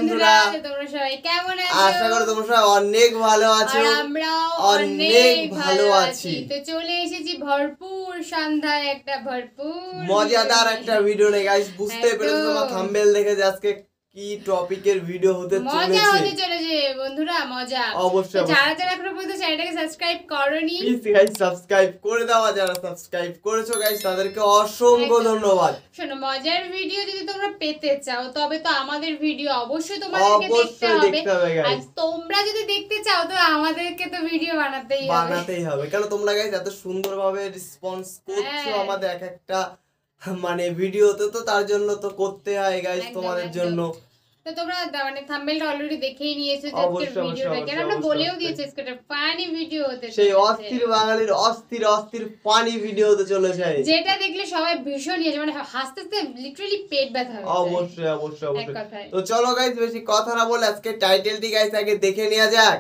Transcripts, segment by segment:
বন্ধুরা, তোমরা সবাই কেমন আছো? আশা করি তোমরা সবাই অনেক ভালো আছো। আর আমরাও অনেক ভালো আছি। তো চলে এসেছি ভরপুর সন্ধ্যায় একটা ভরপুর মজাদার একটা ভিডিও নিয়ে। গাইস বুঝতে পেরেছো তোমরা থাম্বনেল দেখে যে আজকে কি টপিকের ভিডিও হতে চলেছে বন্ধুরা, মজা। অবশ্যই যারা যারা এখনো পর্যন্ত চ্যানেলটাকে সাবস্ক্রাইব করোনি, প্লিজ গাইস সাবস্ক্রাইব করে দাও। যারা সাবস্ক্রাইব করেছো গাইস তাদেরকে অসংখ্য ধন্যবাদ। শোনো, মজার ভিডিও যদি তোমরা পেতে চাও তবে তো আমাদের ভিডিও অবশ্যই তোমাদেরকে দেখতে হবে। আর তোমরা যদি দেখতে চাও তো আমাদেরকে তো ভিডিও বানাতেই হবে। কারণ তোমরা গাইস এত সুন্দরভাবে রেসপন্স করছো আমাদের এক একটা মানে ভিডিওতে, তো তার জন্য তো করতে হয় গাইস তোমাদের জন্য। তো তোমরা মানে থাম্বনেলটা অলরেডি দেখেই নিয়েছো যে আজকের ভিডিওটা কেন, আমরা বলেও দিয়েছি আজকে একটা ফানি ভিডিও হতে চলেছে। সেই অস্থির বাঙালির অস্থির ফানি ভিডিও হতে চলেছে, যেটা দেখলে সবাই ভীষণ মানে হাসতে হাসতে লিটারালি পেট ব্যথা হবে। অবশ্যই। তো চলো গাইস বেশি কথা না বলে আজকে টাইটেলটি গাইস আগে দেখে নেওয়া যাক।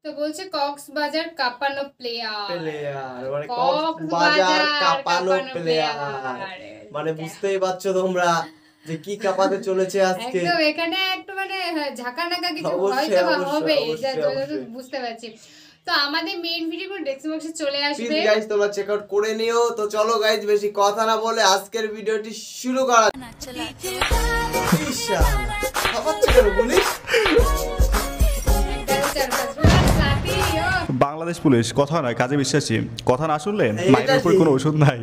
তো বলছে কক্সবাজার কাঁপানো প্লেয়ার মানে কক্সবাজার কাঁপানো প্লেয়ার মানে বুঝতেই পারছো তোমরা যে কি কাঁপাতে চলেছে আজকে। একদম এখানে একটু মানে ঝাঁকানাকা কিছু হয়তো হবে, বুঝতে পারছি। তো আমাদের মেইন ভিডিও ডেসক্রিপশন বক্সে চলে আসবে, প্লিজ গাইস তোমরা চেক আউট করে নিও। তো চলো গাইস বেশি কথা না বলে আজকের ভিডিওটি শুরু করা বাংলাদেশ পুলিশ কথা নয় কাজে বিশ্বাসী। কথা না শুনলে মায়ের উপর কোনো ওষুধ নাই।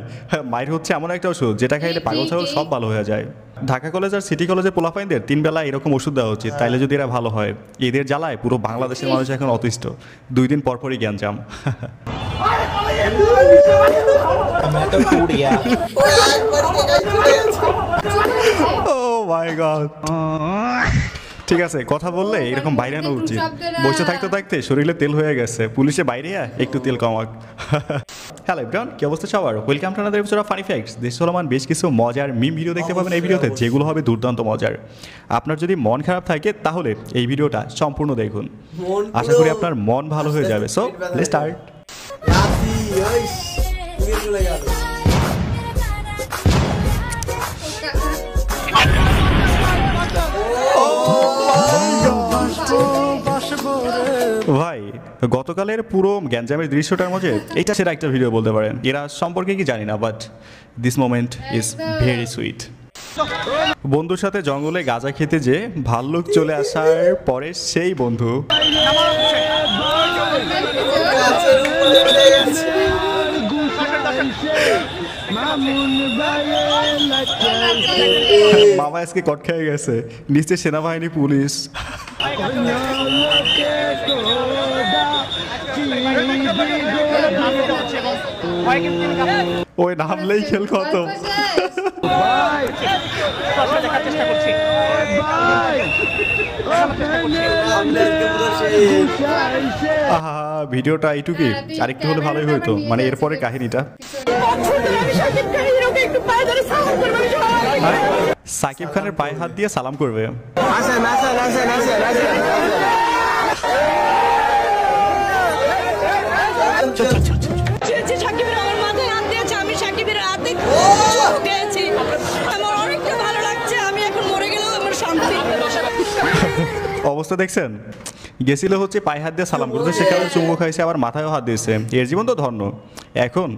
মায়ের হচ্ছে এমন একটা ওষুধ যেটা খাইলে পাগল ছাগল সব ভালো হয়ে যায়। ঢাকা কলেজ আর সিটি কলেজের পোলাপাইনদের 3 বেলা এরকম ওষুধ দেওয়া উচিত, তাইলে যদি এরা ভালো হয়। এদের জ্বালায় পুরো বাংলাদেশের মানুষ এখন অতিষ্ঠ। 2 দিন পরপরই জ্ঞানজাম। Oh my God! ঠিক আছে, কথা বললে এরকম বাইরে আনা উচিত। বসে থাকতে থাকতে শরীরে তেল হয়ে গেছে, পুলিশে বাইরে একটু তেল কমাক। হ্যালো এভরিওয়ান, কি অবস্থা সবার? Welcome to another episode of funny facts. দেশ চলমান বেশ কিছু মজার মিম ভিডিও দেখতে পাবেন এই ভিডিওতে, যেগুলো হবে দুর্দান্ত মজার। আপনার যদি মন খারাপ থাকে তাহলে এই ভিডিওটা সম্পূর্ণ দেখুন, আশা করি আপনার মন ভালো হয়ে যাবে। So let's start. ভাই গতকালের পুরো গ্যাঞ্জামের দৃশ্যটার মধ্যে এটা সেরা একটা ভিডিও বলতে পারেন। এরা সম্পর্কে কি জানি না, but this moment is very sweet. বন্ধুর সাথে জঙ্গলে গাঁজা খেতে যে ভাল্লুক চলে আসার পরে সেই বন্ধু মামা আজকে কট খেয়ে গেছে, নিচে সেনাবাহিনী পুলিশ। ওই নামলেই খেল খতম। ভিডিওটা এইটুকুই, আরেকটু হলে ভালোই হইতো, মানে এরপরে কাহিনীটা। সাকিব খানের পায়ে হাত দিয়ে সালাম করবে। অবস্থা দেখছেন, গেছিল হচ্ছে পায়ে হাত দিয়ে সালাম করতে, সেখানে চুমু খাইছে, আবার মাথায়ও হাত দিয়েছে। এর জীবন তো ধন্য। এখন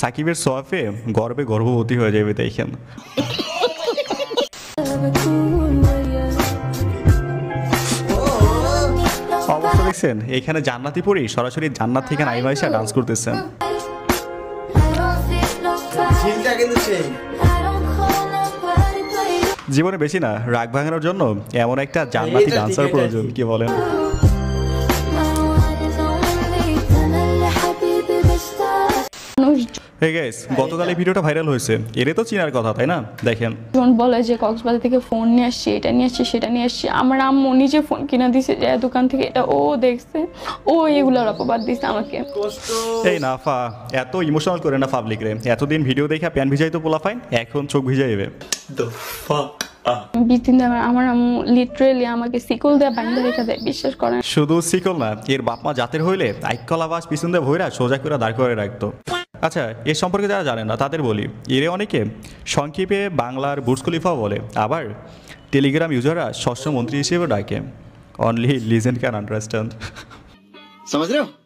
সাকিবের সোয়াফে গর্বে গর্ভবতী হয়ে যাবে। দেখেন অবস্থা দেখছেন, এখানে জান্নাতি পরি সরাসরি জান্নাত থেকে নাইমা এসে ডান্স করতেছেন। জীবনে বেশি না, রাগ ভাঙানোর জন্য এমন একটা জান্নাতি ডান্সার প্রয়োজন, কি বলেন? হে গাইস, গতকাল এই ভিডিওটা ভাইরাল হয়েছে, এর তো চিনার কথা তাই না? দেখেন বলে যে কক্সবাজার থেকে ফোন নিয়ে আসছি, এটা নিয়ে আসছি, সেটা নিয়ে আসছি। আমার আম্মু নিজে ফোন কিনা দিছে যে দোকান থেকে, এটা ও দেখছে, ও এগুলোর অপবাদ দিছে আমাকে। এই নাফা এত ইমোশনাল করে না পাবলিক রে। এতদিন ভিডিও দেখা প্যান ভিজাই তো পোলা ফাইন, এখন চোখ ভিজাইবে। 20 দিন আমার আম্মু লিটারেলি আমাকে সিকল দিয়ে বাঁধা রেখে দেয়, বিশ্বাস করেন। শুধু সিকল না, এর বাপ মা জাতের হইলে আইকলা বাস পিছন দিয়ে ভইরা সোজা করে দাঁড় করে রাখতো। আচ্ছা, এর সম্পর্কে যারা জানেন না তাদের বলি, এরে অনেকে সংক্ষেপে বাংলার বুর্জ খলিফাও বলে, আবার টেলিগ্রাম ইউজাররা ষষ্ঠ মন্ত্রী হিসেবে ডাকে। Only legend can understand.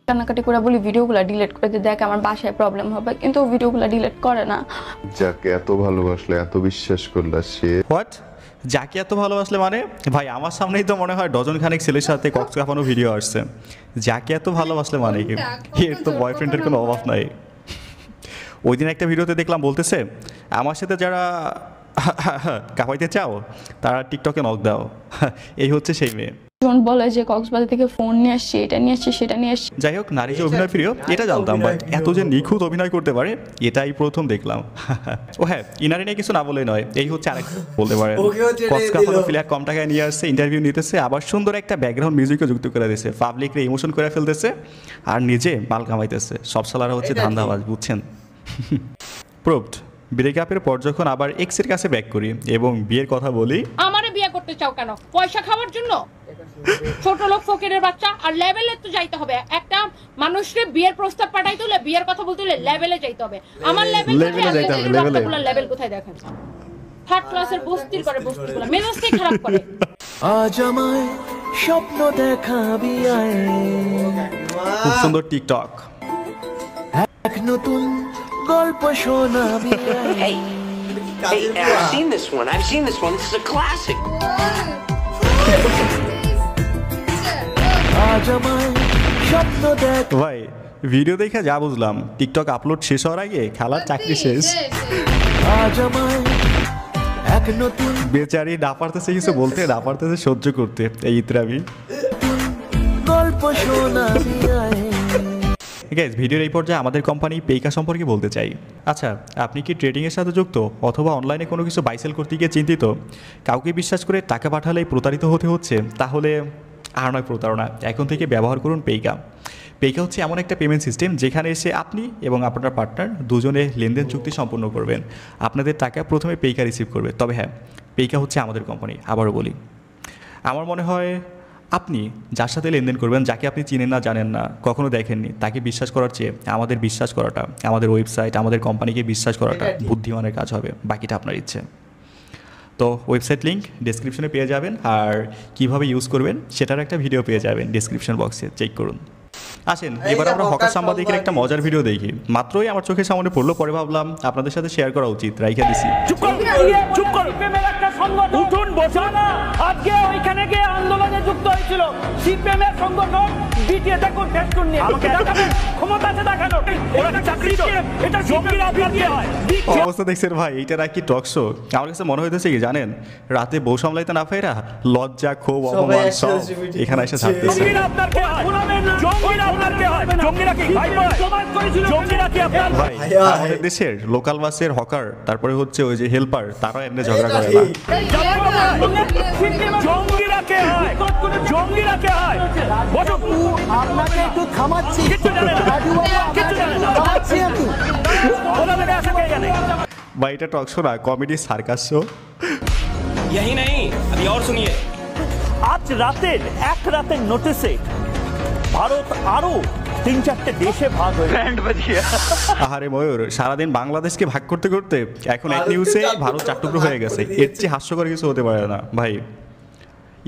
কান্নাকাটি করে বলি ভিডিওগুলো ডিলিট করে দিয়ে, দেখ আমার বাসায় প্রবলেম হবে, কিন্তু ও ভিডিওগুলো ডিলিট করে না। যাকে এত ভালোবাসলে, এত বিশ্বাস করলে, সে হোয়াট? যাকে এত ভালোবাসলে মানে? ভাই আমার সামনেই তো মনে হয় ডজন খানেক ছেলের সাথে কক্স কাঁপানো ভিডিও আসছে। যাকে এত ভালোবাসলে মানে কি? এর তো বয়ফ্রেন্ডের কোনো অভাব নাই। ওই দিন একটা ভিডিওতে দেখলাম বলতেছে, আমার সাথে যারা কাঁপাইতে চাও তারা টিকটকে নক দাও। এই হচ্ছে সেই মেয়ে। জন বলে যে কক্সবাজার থেকে ফোন নিয়ে আসছি, এটা নিয়ে আসছি, সেটা নিয়ে আসছি। যাই হোক, নারী যে অভিনয় প্রিয় এটা জানতাম, বাট এত যে নিখুঁত অভিনয় করতে পারে এটাই প্রথম দেখলাম। ও হ্যাঁ, ইনারি নিয়ে কিছু না বলেই নয়, এই হচ্ছে আরেক বলতে পারে। ফ্ল্যাট কম টাকায় নিয়ে আসছে, ইন্টারভিউ নিতেছে, আবার সুন্দর একটা ব্যাকগ্রাউন্ড মিউজিকও যুক্ত করে দিয়েছে, পাবলিকরে ইমোশন করে ফেলতেছে, আর নিজে মাল কামাইতেছে। সব সালারা হচ্ছে ধান্দাবাজ, বুঝছেন? প্রুভড। ব্রেকআপের পর যখন আবার এক্সের কাছে ব্যাক করি এবং বিয়ের কথা বলি, আমারে বিয়ে করতে চাও কেন? পয়সা খাওয়ার জন্য? ছোট লোক ফকিরের বাচ্চা। আর লেভেলে তো যাইতে হবে। একটা মানুষকে বিয়ের প্রস্তাব পাঠাইতে হলে, বিয়ের কথা বলতে হলে লেভেলে যাইতে হবে। আমার লেভেল কোথায় দেখেন? থার্ড ক্লাসের বস্তির করে বস্তিগুলো মেজাজটাই খারাপ করে। আজ আমায় স্বপ্ন দেখাবি আয়, খুব সুন্দর টিকটক। এক নতুন গল্প শোনাবি আয়। Hey, I've seen this one. This is a classic. আজ আমায় স্বপ্ন দেখ। ভাই ভিডিও দেখে যা বুঝলাম, টিকটক আপলোড শেষ হওয়ার আগে খেলার চাকরি শেষ। আজ আমায় এক নতুন বেচারি না পারতেছে কিছু বলতে, না পারতেছে সহ্য করতে এই ইতরামি। গল্প শোনাবি আয়। গাইস, ভিডিওর এই পর্যায়ে আমাদের কোম্পানি পেইকা সম্পর্কে বলতে চাই। আচ্ছা, আপনি কি ট্রেডিংয়ের সাথে যুক্ত অথবা অনলাইনে কোনো কিছু বাইসেল করতে গিয়ে চিন্তিত? কাউকে বিশ্বাস করে টাকা পাঠালেই প্রতারিত হতে হচ্ছে? তাহলে আর নয় প্রতারণা, এখন থেকে ব্যবহার করুন পেইকা। পেইকা হচ্ছে এমন একটা পেমেন্ট সিস্টেম যেখানে এসে আপনি এবং আপনার পার্টনার দুজনে লেনদেন চুক্তি সম্পূর্ণ করবেন। আপনাদের টাকা প্রথমে পেইকা রিসিভ করবে। তবে হ্যাঁ, পেইকা হচ্ছে আমাদের কোম্পানি। আবারও বলি, আমার মনে হয় আপনি যার সাথে লেনদেন করবেন, যাকে আপনি চিনেন না, জানেন না, কখনো দেখেননি, তাকে বিশ্বাস করার চেয়ে আমাদের বিশ্বাস করাটা, আমাদের ওয়েবসাইট, আমাদের কোম্পানিকে বিশ্বাস করাটা বুদ্ধিমানের কাজ হবে। বাকিটা আপনার ইচ্ছে। তো ওয়েবসাইট লিঙ্ক ডেসক্রিপশনে পেয়ে যাবেন, আর কিভাবে ইউজ করবেন সেটার একটা ভিডিও পেয়ে যাবেন ডিসক্রিপশন বক্সে, চেক করুন। আসেন এবার আমরা হকার সাংবাদিকের একটা মজার ভিডিও দেখি। মাত্রই আমার চোখের সামনে পড়লো, পরে ভাবলাম আপনাদের সাথে শেয়ার করা উচিত, রাইখা দিছি। উঠুন বসান। আজকে ওইখানে গিয়ে আন্দোলনে যুক্ত হয়েছিল সিপিএমের সংগঠন বিটিএ দেখুন ফেসবুক নিয়ে আমাকে দেখাবেন, ক্ষমতা আছে দেখানো। ওরা চাকরি তো এটা জঙ্গিরা আপনাকে হয়। অবস্থা দেখছেন ভাই, এইটা নাকি টক শো। আমার কাছে মনে হইতেছে কি জানেন, রাতে বউ সামলাইতে না পাইরা লজ্জা, ক্ষোভ, অপমান সব এখানে এসে ছাড়তেছে। জঙ্গিরা আপনাকে হয়, জঙ্গিরা আপনাকে হয়। জঙ্গিরা কি ভাই সমাজ করেছিল? জঙ্গিরা কি আপনার ভাই? আমাদের দেশের লোকাল বাসের হকার, তারপরে হচ্ছে ওই যে হেল্পার, তারা এমনি ঝগড়া করে না। জঙ্গিরাকে হয়, জঙ্গিরাকে হয়। আপনাকে একটু থামাচ্ছি, থামাচ্ছি আমি। ভাই এটা টক শো না, কমেডি সার্কাস শো। यही नहीं, अभी और सुनिए। আজ রাতের এক রাতের নোটিসে ভারত আরো 3-4টে দেশে ভাগ হয়ে আহারে ময়ূর, সারাদিন বাংলাদেশকে ভাগ করতে করতে এখন এক নিউজে ভারত 4 টুকরো হয়ে গেছে। এর চেয়ে হাস্যকর কিছু হতে পারে না ভাই।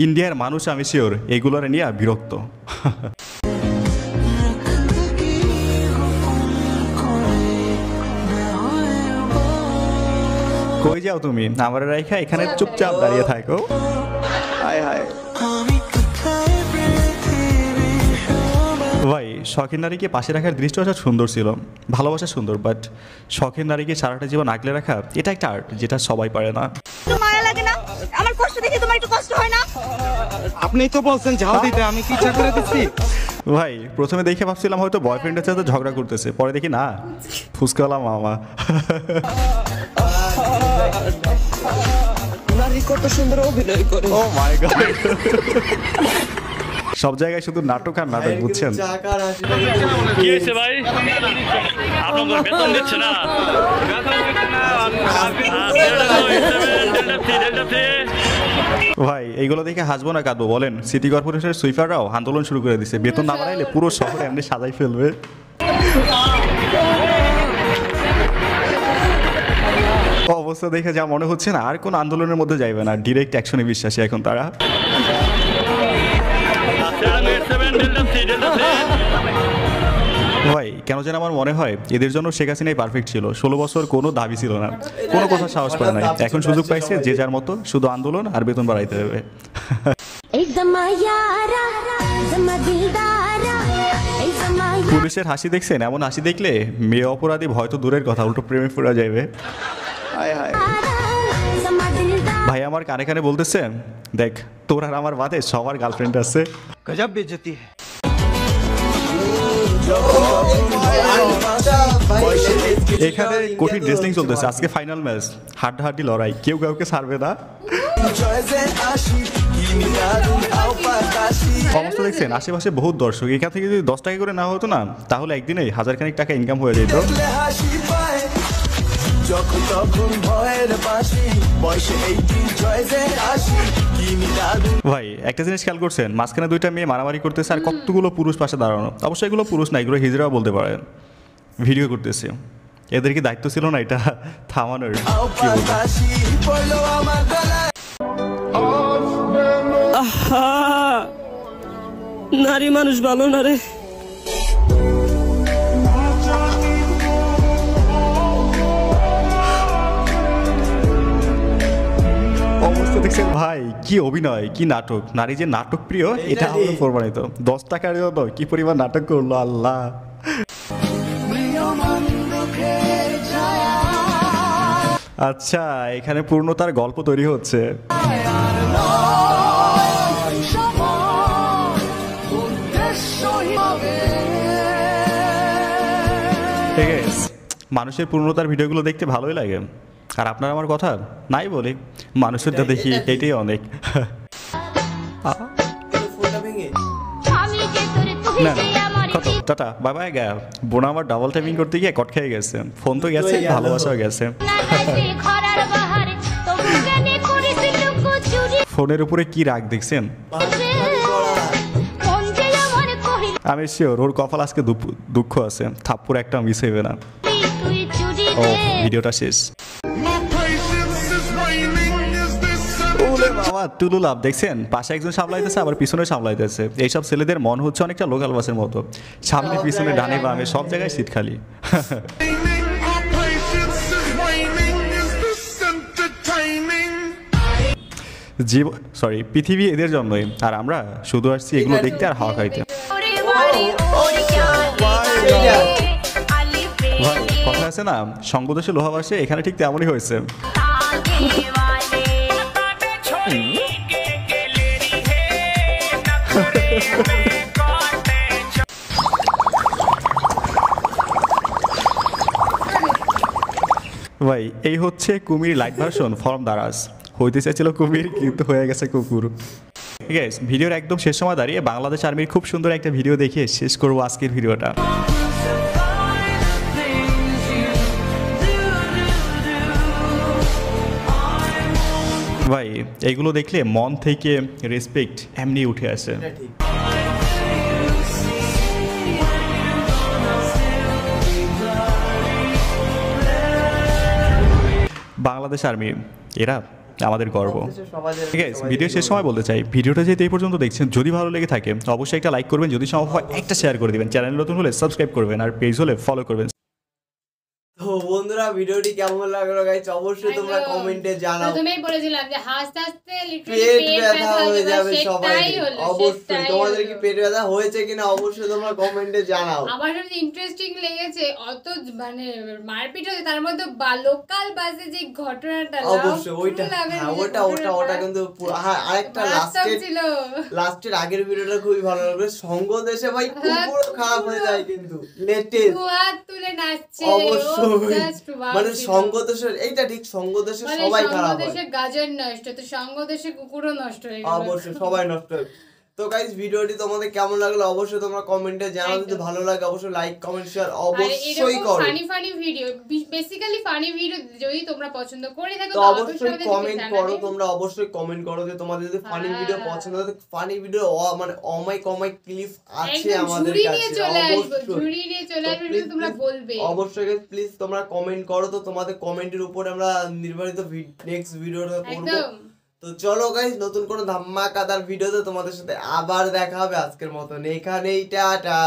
ইন্ডিয়ার মানুষ আমি শিওর এগুলোর নিয়ে বিরক্ত। কই যাও তুমি? আমার রাইখা এখানে চুপচাপ দাঁড়িয়ে থাকো। হায় হায় ভাই, শখের নারীকে পাশে রাখার দৃশ্যটা সুন্দর ছিল, ভালোবাসা সুন্দর, বাট শখের নারীকে সারাটা জীবন আগলে রাখা এটা একটা আর্ট, যেটা সবাই পারে না। মায়া লাগে না? আমার কষ্ট দেখে তোমার একটু কষ্ট হয় না? আপনি তো বলছেন ঝাল দিতে, আমি কি ইচ্ছা করে দিচ্ছি? ভাই প্রথমে দেখে ভাবছিলাম হয়তো বয়ফ্রেন্ডের সাথে ঝগড়া করতেছে, পরে দেখি না, ফুসকালা মামা। কত সুন্দর অভিনয় করে। ও মাই গড, সব জায়গায় শুধু নাটক আর নাটক, বুঝছেন? কি হয়েছে ভাই? আপনাদের বেতন দিচ্ছে না? ভাই এইগুলো দেখে হাসবো না কাঁদবো বলেন? সিটি কর্পোরেশনের সুইপাররাও আন্দোলন শুরু করে দিছে, বেতন না বাড়াইলে পুরো শহরে এমনি সাজাই ফেলবে। অবস্থা দেখে যা মনে হচ্ছে না আর কোন আন্দোলনের মধ্যে যাইবে না, ডিরেক্ট অ্যাকশনে বিশ্বাসী এখন তারা। ভাই কেন যেন আমার মনে হয় এদের জন্য শেখ হাসিনাই পারফেক্ট ছিল। 16 বছর কোনো দাবি ছিল না, কোনো কথা সাহস পায় নাই, এখন সুযোগ পাইছে যে যার মতো শুধু আন্দোলন আর বেতন বাড়াইতে হবে। পুলিশের হাসি দেখছেন? এমন হাসি দেখলে মেয়ে অপরাধী ভয় তো দূরের কথা, উল্টো প্রেমে পড়া যাবে। ভাই আমার কানে কানে বলতেছে, দেখ তোর আর আমার বাদে সবার গার্লফ্রেন্ড আছে। গজব বেইজ্জতি है। এখানে কঠিন রেসলিং চলতেছে, আজকে ফাইনাল ম্যাচ, হাড্ডাহাড্ডি লড়াই, কেউ কাউকে ছাড়বে না। অবস্থা দেখছেন, আশেপাশে বহুত দর্শক, এখান থেকে যদি 10 টাকা করে না হতো না তাহলে একদিনে 1000 টাকা ইনকাম হয়ে যেত। ভাই একটা জিনিস খেয়াল করছেন, মাঝখানে 2টা মেয়ে মারামারি করতেছে আর কতগুলো পুরুষ পাশে দাঁড়ানো। অবশ্যই এগুলো পুরুষ না, এগুলো হিজড়াও বলতে পারেন, ভিডিও করতেছে। এদের কি দায়িত্ব ছিল না এটা থামানোর? নারী মানুষ ভালো না রে। অবস্থা দেখছেন ভাই, কি অভিনয়, কি নাটক। নারী যে নাটক প্রিয় এটা আমরা প্রমাণিত। 10 টাকার জন্য কি পরিমাণ নাটক করলো আল্লাহ। আচ্ছা এখানে পূর্ণতার গল্প তৈরি হচ্ছে। মানুষের পূর্ণতার ভিডিওগুলো দেখতে ভালোই লাগে, আর আপনার আমার কথা নাই বলি, মানুষের যা দেখি এটাই অনেক। না কত টাটা বাই বাই গা। বোন আমার ডাবল টাইপিং করতে গিয়ে কট খেয়ে গেছে, ফোন তো গেছে, ভালোবাসাও গেছে। ফোনের উপরে কি রাগ দেখছেন? আমি শিওর ওর কপাল আজকে দুঃখ আছে, থাপ্পড় একটা মিস হইবে না। ও ভিডিওটা শেষ। আমার টুলু লাভ দেখছেন, পাশে একজন সামলাইতেছে আবার পিছনে সামলাইতেছে। এইসব ছেলেদের মন হচ্ছে অনেকটা লোকাল বাসের মতো, সামনে পিছনে ডানে বামে সব জায়গায় সিট খালি। পৃথিবী এদের জন্যই, আর আমরা শুধু আসছি এগুলো দেখতে আর হাওয়া খাইতে। কথা আছে না, সঙ্গদোষে লোহা বাসে, এখানে ঠিক তেমনই হয়েছে। ভাই এই হচ্ছে কুমির লাইট ভার্সন ফর্ম দারাজ। হইতে চাইছিল কুমির কিন্তু হয়ে গেছে কুকুর। ঠিক আছে, ভিডিওর একদম শেষ সময় দাঁড়িয়ে বাংলাদেশ আর্মির খুব সুন্দর একটা ভিডিও দেখিয়ে শেষ করবো আজকের ভিডিওটা। ভাই এইগুলো দেখলে মন থেকে রেসপেক্ট এমনি উঠে আসে। বাংলাদেশ আর্মি এরা আমাদের গর্ব। ঠিক আছে, ভিডিও শেষ সময় বলতে চাই, ভিডিওটা যেহেতু এই পর্যন্ত দেখছেন, যদি ভালো লেগে থাকে অবশ্যই একটা লাইক করবেন, যদি সম্ভব হয় একটা শেয়ার করে দিবেন, চ্যানেল নতুন হলে সাবস্ক্রাইব করবেন, আর পেজ হলে ফলো করবেন। তো বন্ধুরা ভিডিওটি কেমন লাগলো গাইস অবশ্যই তোমরা কমেন্টে জানাও। প্রথমেই বলেছিলাম যে হাসতে হাসতে পেট ব্যথা হয়ে যাবে সবাই। অবশ্যই তোমাদের কি পেট ব্যথা হয়েছে কিনা অবশ্যই তোমরা কমেন্টে জানাও। আমার সবচেয়ে ইন্টারেস্টিং লেগেছে অত মানে মারপিট হয়েছে, তার মধ্যে লোকাল বাসে যে ঘটনাটা, অবশ্যই ওটা কিন্তু আরেকটা লাস্টের আগের ভিডিওটা খুবই ভালো লাগলো। সঙ্গ দেশে ভাই পুরো খারাপ হয়ে যায় কিন্তু লেটেস্ট হাত তুলে নাচছে। অবশ্যই মানে সঙ্গদেশের এইটা ঠিক, সঙ্গদেশে সবাই খারাপ হয়, সঙ্গদেশে গাজর নষ্ট তো সঙ্গদেশে কুকুরও নষ্ট হয়ে গেল। অবশ্যই সবাই নষ্ট হয়। তো গাইস ভিডিওটি তোমাদের কেমন লাগলো অবশ্যই তোমরা কমেন্টে জানাও, যদি ভালো লাগে অবশ্যই লাইক কমেন্ট শেয়ার অবশ্যই করো। Funny video, basically funny video যদি তোমরা পছন্দ করে থাকো তো অবশ্যই কমেন্ট করো, তোমরা অবশ্যই কমেন্ট করো যে তোমাদের যদি ফানি ভিডিও পছন্দ হয়, ফানি ভিডিও মানে অমাই ক্লিপ আছে আমাদের কাছে, ঝুড়ি নিয়ে চলে আসবে তোমরা বলবে অবশ্যই গাইস প্লিজ তোমরা কমেন্ট করো, তো তোমাদের কমেন্টের উপর আমরা নির্ধারিত নেক্সট ভিডিওটা করব। তো চলো গাইস নতুন কোন ধামাকাদার ভিডিওতে তোমাদের সাথে আবার দেখা হবে, আজকের মতন এখানেই টাটা।